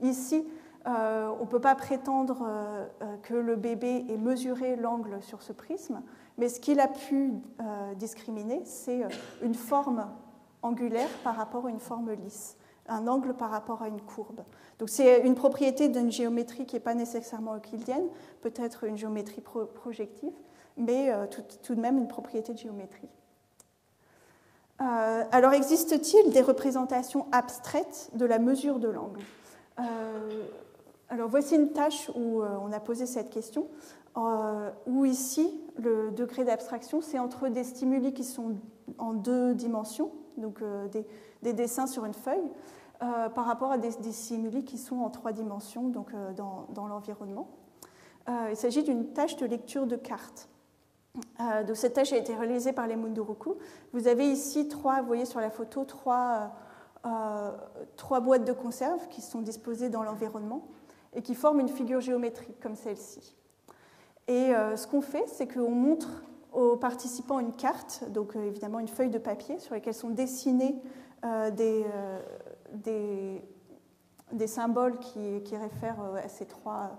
[SPEAKER 1] Ici, on ne peut pas prétendre que le bébé ait mesuré l'angle sur ce prisme, mais ce qu'il a pu discriminer, c'est une forme angulaire par rapport à une forme lisse, un angle par rapport à une courbe. Donc c'est une propriété d'une géométrie qui n'est pas nécessairement euclidienne, peut-être une géométrie projective, mais tout de même une propriété de géométrie. Alors, existe-t-il des représentations abstraites de la mesure de l'angle? Alors, voici une tâche où on a posé cette question, où ici, le degré d'abstraction, c'est entre des stimuli qui sont en 2 dimensions, donc des dessins sur une feuille, par rapport à des stimuli qui sont en 3 dimensions, donc dans l'environnement. Il s'agit d'une tâche de lecture de cartes. Donc cette tâche a été réalisée par les Munduruku. Vous avez ici vous voyez sur la photo, trois boîtes de conserve qui sont disposées dans l'environnement et qui forment une figure géométrique comme celle-ci. Et ce qu'on fait, c'est qu'on montre aux participants une carte, donc évidemment une feuille de papier sur laquelle sont dessinés des symboles qui réfèrent à ces trois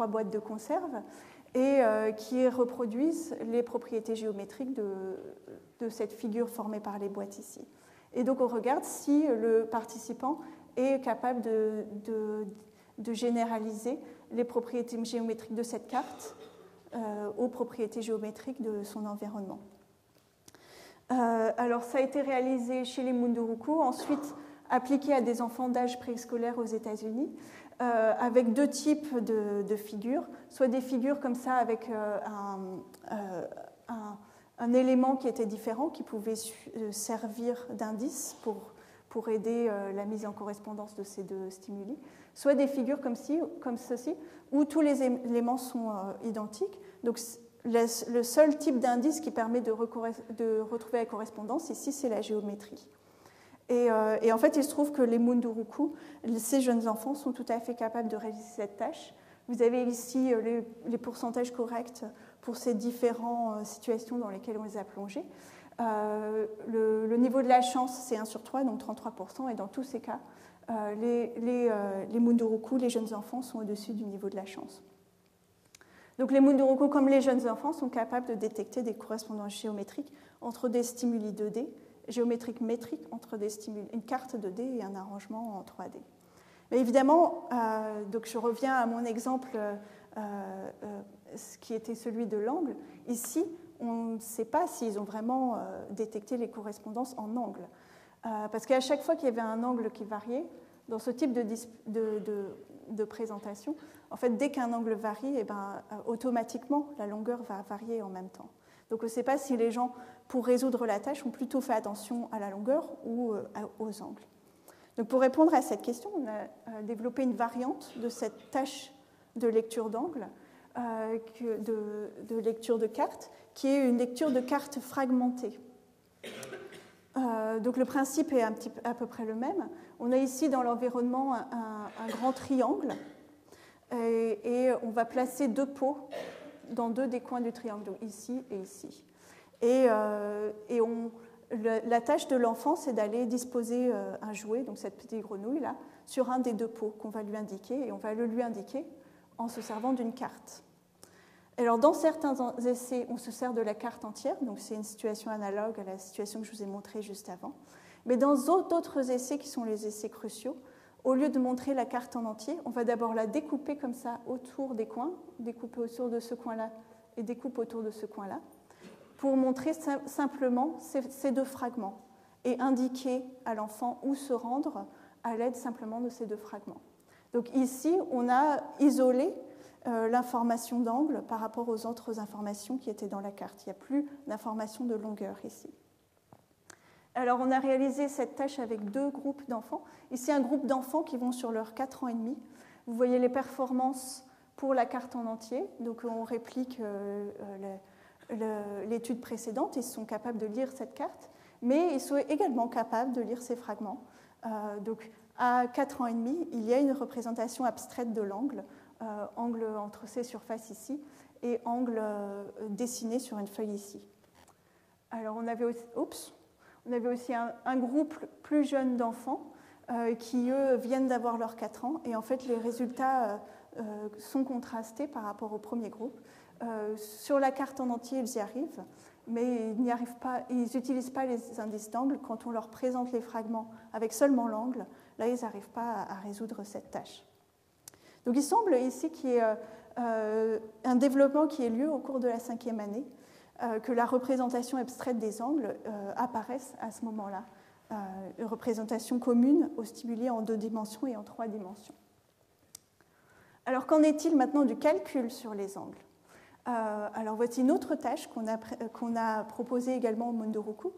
[SPEAKER 1] boîtes de conserve, et qui reproduisent les propriétés géométriques de cette figure formée par les boîtes ici. Et donc on regarde si le participant est capable de généraliser les propriétés géométriques de cette carte aux propriétés géométriques de son environnement. Alors ça a été réalisé chez les Munduruku, ensuite appliqué à des enfants d'âge préscolaire aux États-Unis, avec deux types de figures, soit des figures comme ça avec un élément qui était différent, qui pouvait servir d'indice pour aider la mise en correspondance de ces deux stimuli, soit des figures comme ceci, où tous les éléments sont identiques. Donc le seul type d'indice qui permet de retrouver la correspondance, ici, c'est la géométrie. Et en fait, il se trouve que les Munduruku, ces jeunes enfants, sont tout à fait capables de réaliser cette tâche. Vous avez ici les pourcentages corrects pour ces différentes situations dans lesquelles on les a plongés. Le niveau de la chance, c'est 1 sur 3, donc 33%, et dans tous ces cas, les Munduruku, les jeunes enfants, sont au-dessus du niveau de la chance. Donc les Munduruku, comme les jeunes enfants, sont capables de détecter des correspondances géométriques entre des stimuli 2D, géométriques métriques entre une carte 2D et un arrangement en 3D. Mais évidemment, donc je reviens à mon exemple qui était celui de l'angle. Ici, on ne sait pas s'ils ont vraiment détecté les correspondances en angle. Parce qu'à chaque fois qu'il y avait un angle qui variait, dans ce type de présentation, en fait, dès qu'un angle varie, automatiquement, la longueur va varier en même temps. Donc on ne sait pas si les gens, pour résoudre la tâche, ont plutôt fait attention à la longueur ou aux angles. Donc pour répondre à cette question, on a développé une variante de cette tâche de lecture d'angle, de lecture de carte, qui est une lecture de carte fragmentée. Donc le principe est à peu près le même. On a ici dans l'environnement un grand triangle et on va placer deux pots dans deux des coins du triangle, donc ici et ici. La tâche de l'enfant, c'est d'aller disposer un jouet, donc cette petite grenouille-là, sur un des deux pots qu'on va lui indiquer, et on va le lui indiquer en se servant d'une carte. Alors, dans certains essais, on se sert de la carte entière, donc c'est une situation analogue à la situation que je vous ai montrée juste avant. Mais dans d'autres essais, qui sont les essais cruciaux, au lieu de montrer la carte en entier, on va d'abord la découper comme ça autour des coins, découper autour de ce coin-là et découper autour de ce coin-là, pour montrer simplement ces deux fragments et indiquer à l'enfant où se rendre à l'aide simplement de ces deux fragments. Donc ici, on a isolé l'information d'angle par rapport aux autres informations qui étaient dans la carte. Il n'y a plus d'information de longueur ici. Alors, on a réalisé cette tâche avec deux groupes d'enfants. Ici, un groupe d'enfants qui vont sur leurs 4 ans et demi. Vous voyez les performances pour la carte en entier. Donc, on réplique l'étude précédente. Ils sont capables de lire cette carte, mais ils sont également capables de lire ces fragments. Donc, à 4 ans et demi, il y a une représentation abstraite de l'angle, angle entre ces surfaces ici et angle dessiné sur une feuille ici. Alors, on avait aussi un groupe plus jeune d'enfants qui, eux, viennent d'avoir leurs 4 ans. Et en fait, les résultats sont contrastés par rapport au premier groupe. Sur la carte en entier, ils y arrivent, mais ils n'utilisent pas les indices d'angle. Quand on leur présente les fragments avec seulement l'angle, là, ils n'arrivent pas à résoudre cette tâche. Donc, il semble ici qu'il y ait un développement qui ait lieu au cours de la 5e année, que la représentation abstraite des angles apparaisse à ce moment-là, une représentation commune aux stimuli en 2 dimensions et en 3 dimensions. Alors, qu'en est-il maintenant du calcul sur les angles ? Alors, voici une autre tâche qu'on a proposée également au Munduruku,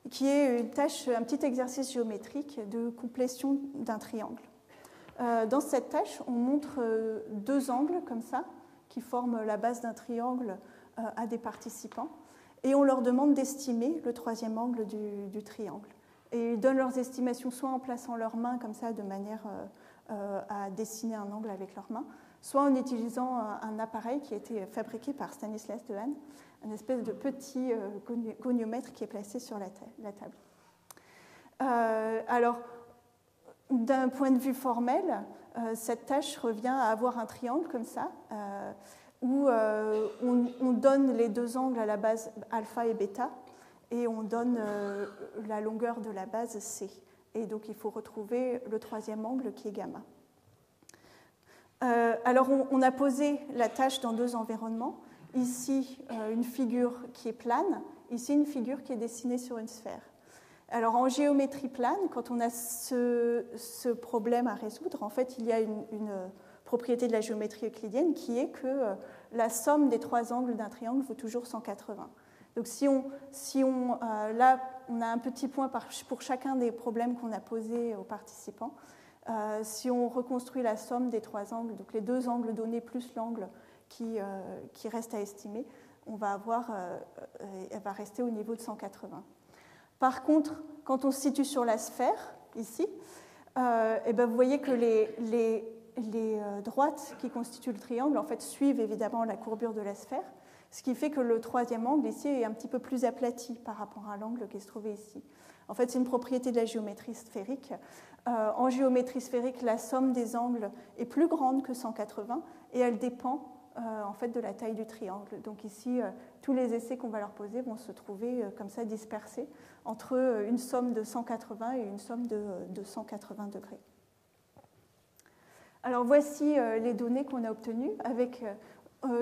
[SPEAKER 1] qui est une tâche, un petit exercice géométrique de complétion d'un triangle. Dans cette tâche, on montre 2 angles comme ça, qui forment la base d'un triangle à des participants, et on leur demande d'estimer le 3e angle du triangle. Et ils donnent leurs estimations soit en plaçant leurs mains comme ça, de manière à dessiner un angle avec leurs mains, soit en utilisant un appareil qui a été fabriqué par Stanislas Dehaene, une espèce de petit goniomètre qui est placé sur la table. Alors, d'un point de vue formel, cette tâche revient à avoir un triangle comme ça, où on donne les 2 angles à la base alpha et bêta, et on donne la longueur de la base C. Et donc, il faut retrouver le 3e angle qui est gamma. Alors, on a posé la tâche dans deux environnements. Ici, une figure qui est plane, ici, une figure qui est dessinée sur une sphère. Alors, en géométrie plane, quand on a ce problème à résoudre, en fait, il y a une propriété de la géométrie euclidienne qui est que la somme des trois angles d'un triangle vaut toujours 180. Donc, là, on a un petit point pour chacun des problèmes qu'on a posés aux participants. Si on reconstruit la somme des trois angles, donc les deux angles donnés plus l'angle qui reste à estimer, elle va rester au niveau de 180. Par contre, quand on se situe sur la sphère, ici, vous voyez que les droites qui constituent le triangle en fait, suivent évidemment la courbure de la sphère, ce qui fait que le troisième angle ici est un petit peu plus aplati par rapport à l'angle qui se trouvait ici. En fait, c'est une propriété de la géométrie sphérique. En géométrie sphérique, la somme des angles est plus grande que 180 et elle dépend en fait, de la taille du triangle. Donc ici, tous les essais qu'on va leur poser vont se trouver comme ça dispersés entre une somme de 180 et une somme de 180 degrés. Alors voici les données qu'on a obtenues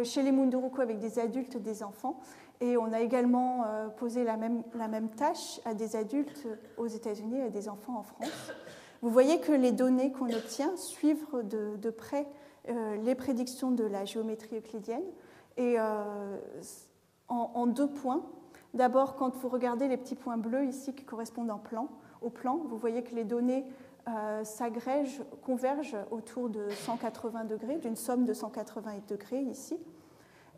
[SPEAKER 1] chez les Munduruku avec des adultes et des enfants. Et on a également posé la même tâche à des adultes aux États-Unis et à des enfants en France. Vous voyez que les données qu'on obtient suivent de près les prédictions de la géométrie euclidienne et en deux points. D'abord, quand vous regardez les petits points bleus ici qui correspondent au plan, vous voyez que les données convergent autour de 180 degrés, d'une somme de 180 degrés ici.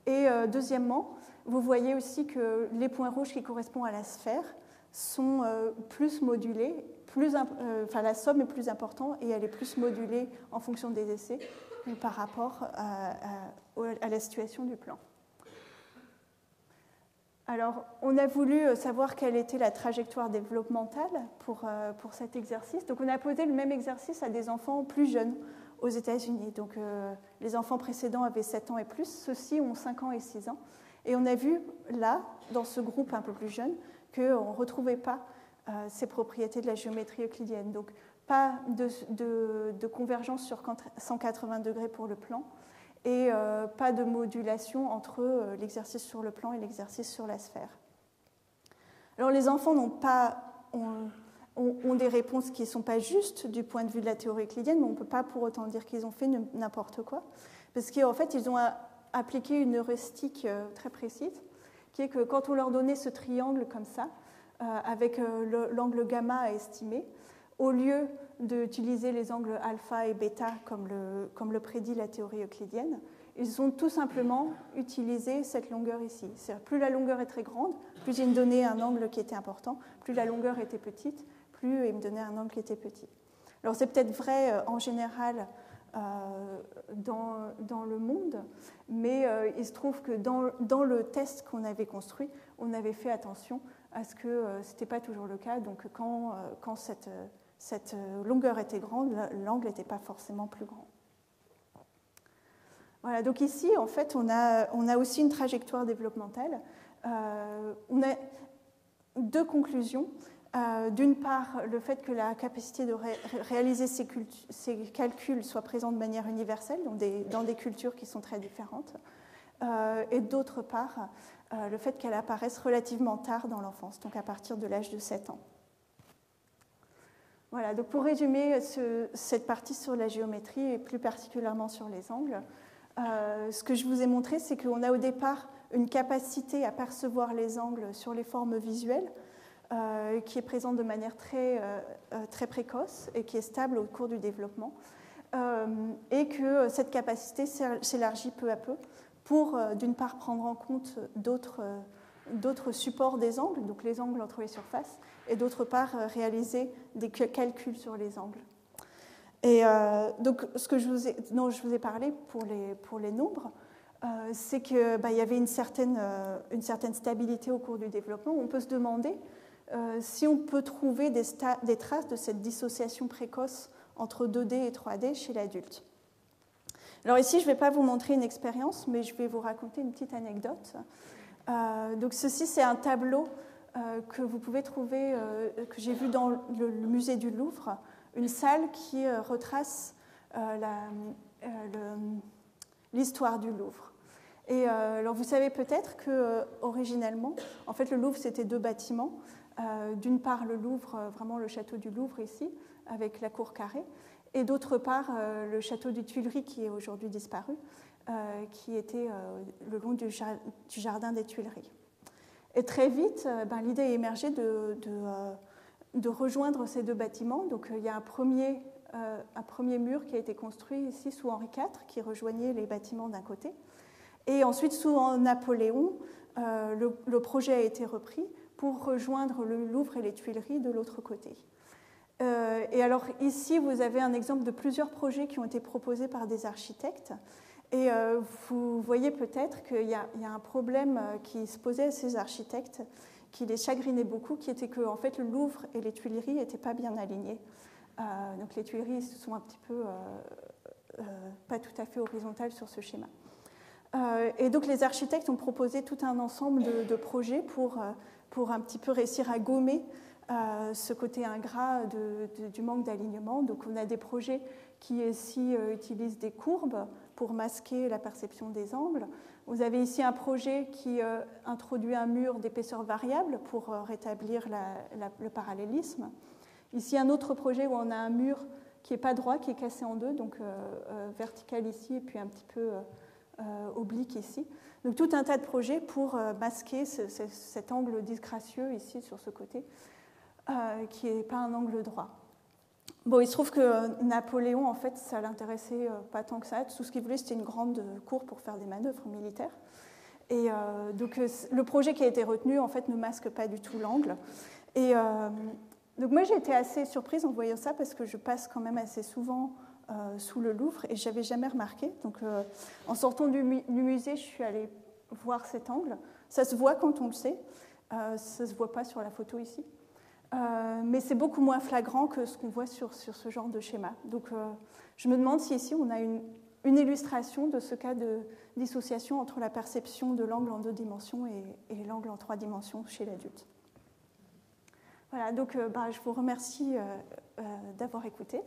[SPEAKER 1] Et deuxièmement, vous voyez aussi que les points rouges qui correspondent à la sphère sont plus modulés, la somme est plus importante et elle est plus modulée en fonction des essais par rapport à la situation du plan. Alors, on a voulu savoir quelle était la trajectoire développementale pour cet exercice. Donc, on a posé le même exercice à des enfants plus jeunes aux États-Unis. Donc, les enfants précédents avaient 7 ans et plus, ceux-ci ont 5 ans et 6 ans. Et on a vu là, dans ce groupe un peu plus jeune, qu'on ne retrouvait pas ces propriétés de la géométrie euclidienne. Donc, pas de convergence sur 180 degrés pour le plan et pas de modulation entre l'exercice sur le plan et l'exercice sur la sphère. Alors, les enfants ont des réponses qui ne sont pas justes du point de vue de la théorie euclidienne, mais on ne peut pas pour autant dire qu'ils ont fait n'importe quoi, parce qu'en fait, ils ont appliqué une heuristique très précise, qui est que quand on leur donnait ce triangle comme ça, avec l'angle gamma à estimer, au lieu d'utiliser les angles alpha et bêta comme le prédit la théorie euclidienne, ils ont tout simplement utilisé cette longueur ici. C'est-à-dire, plus la longueur est très grande, plus il me donnait un angle qui était important, plus la longueur était petite, plus il me donnait un angle qui était petit. Alors c'est peut-être vrai en général dans le monde, mais il se trouve que dans le test qu'on avait construit, on avait fait attention à ce que ce n'était pas toujours le cas. Donc quand cette longueur était grande, l'angle n'était pas forcément plus grand. Voilà, donc ici, en fait, on a aussi une trajectoire développementale. On a deux conclusions. D'une part, le fait que la capacité de réaliser ces calculs soit présente de manière universelle dans des cultures qui sont très différentes. Et d'autre part, le fait qu'elle apparaisse relativement tard dans l'enfance, donc à partir de l'âge de 7 ans. Voilà, donc pour résumer cette partie sur la géométrie et plus particulièrement sur les angles, ce que je vous ai montré, c'est qu'on a au départ une capacité à percevoir les angles sur les formes visuelles qui est présente de manière très précoce et qui est stable au cours du développement, et que cette capacité s'élargit peu à peu pour, d'une part, prendre en compte d'autres supports des angles, donc les angles entre les surfaces, et d'autre part, réaliser des calculs sur les angles. Et donc, dont je vous ai parlé pour les nombres, c'est qu'il y avait une certaine stabilité au cours du développement. On peut se demander si on peut trouver des traces de cette dissociation précoce entre 2D et 3D chez l'adulte. Alors ici, je ne vais pas vous montrer une expérience, mais je vais vous raconter une petite anecdote. Donc ceci, c'est un tableau que vous pouvez trouver, que j'ai vu dans le musée du Louvre, une salle qui retrace l'histoire du Louvre. Et alors vous savez peut-être que originellement, en fait, le Louvre c'était 2 bâtiments. D'une part le Louvre, vraiment le château du Louvre ici, avec la cour carrée, et d'autre part le château des Tuileries qui est aujourd'hui disparu, qui était le long du jardin des Tuileries. Et très vite, l'idée a émergé de rejoindre ces 2 bâtiments. Donc il y a un premier mur qui a été construit ici sous Henri IV, qui rejoignait les bâtiments d'un côté. Et ensuite, sous Napoléon, le projet a été repris pour rejoindre le Louvre et les Tuileries de l'autre côté. Et alors ici, vous avez un exemple de plusieurs projets qui ont été proposés par des architectes. Et vous voyez peut-être qu'il y a un problème qui se posait à ces architectes, qui les chagrinait beaucoup, qui était que en fait, le Louvre et les Tuileries n'étaient pas bien alignés. Donc les Tuileries sont un petit peu pas tout à fait horizontales sur ce schéma. Et donc les architectes ont proposé tout un ensemble de projets pour un petit peu réussir à gommer ce côté ingrat du manque d'alignement. Donc on a des projets qui ici utilisent des courbes pour masquer la perception des angles. Vous avez ici un projet qui introduit un mur d'épaisseur variable pour rétablir le parallélisme. Ici un autre projet où on a un mur qui n'est pas droit, qui est cassé en 2, donc vertical ici et puis un petit peu oblique ici. Donc tout un tas de projets pour masquer cet angle disgracieux ici sur ce côté, qui n'est pas un angle droit. Bon, il se trouve que Napoléon, en fait, ça l'intéressait pas tant que ça. Tout ce qu'il voulait, c'était une grande cour pour faire des manœuvres militaires. Et donc le projet qui a été retenu, en fait, ne masque pas du tout l'angle. Et donc moi, j'ai été assez surprise en voyant ça parce que je passe quand même assez souvent sous le Louvre et je n'avais jamais remarqué. Donc en sortant du musée, je suis allée voir cet angle. Ça se voit quand on le sait. Ça ne se voit pas sur la photo ici. Mais c'est beaucoup moins flagrant que ce qu'on voit sur ce genre de schéma. Donc je me demande si ici on a une illustration de ce cas de dissociation entre la perception de l'angle en 2 dimensions et l'angle en 3 dimensions chez l'adulte. Voilà, donc je vous remercie d'avoir écouté.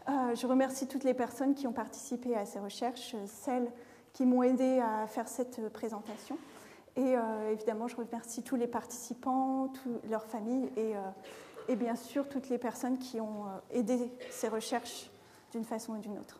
[SPEAKER 1] Je remercie toutes les personnes qui ont participé à ces recherches, celles qui m'ont aidé à faire cette présentation. Et évidemment, je remercie tous les participants, leurs familles et bien sûr toutes les personnes qui ont aidé ces recherches d'une façon ou d'une autre.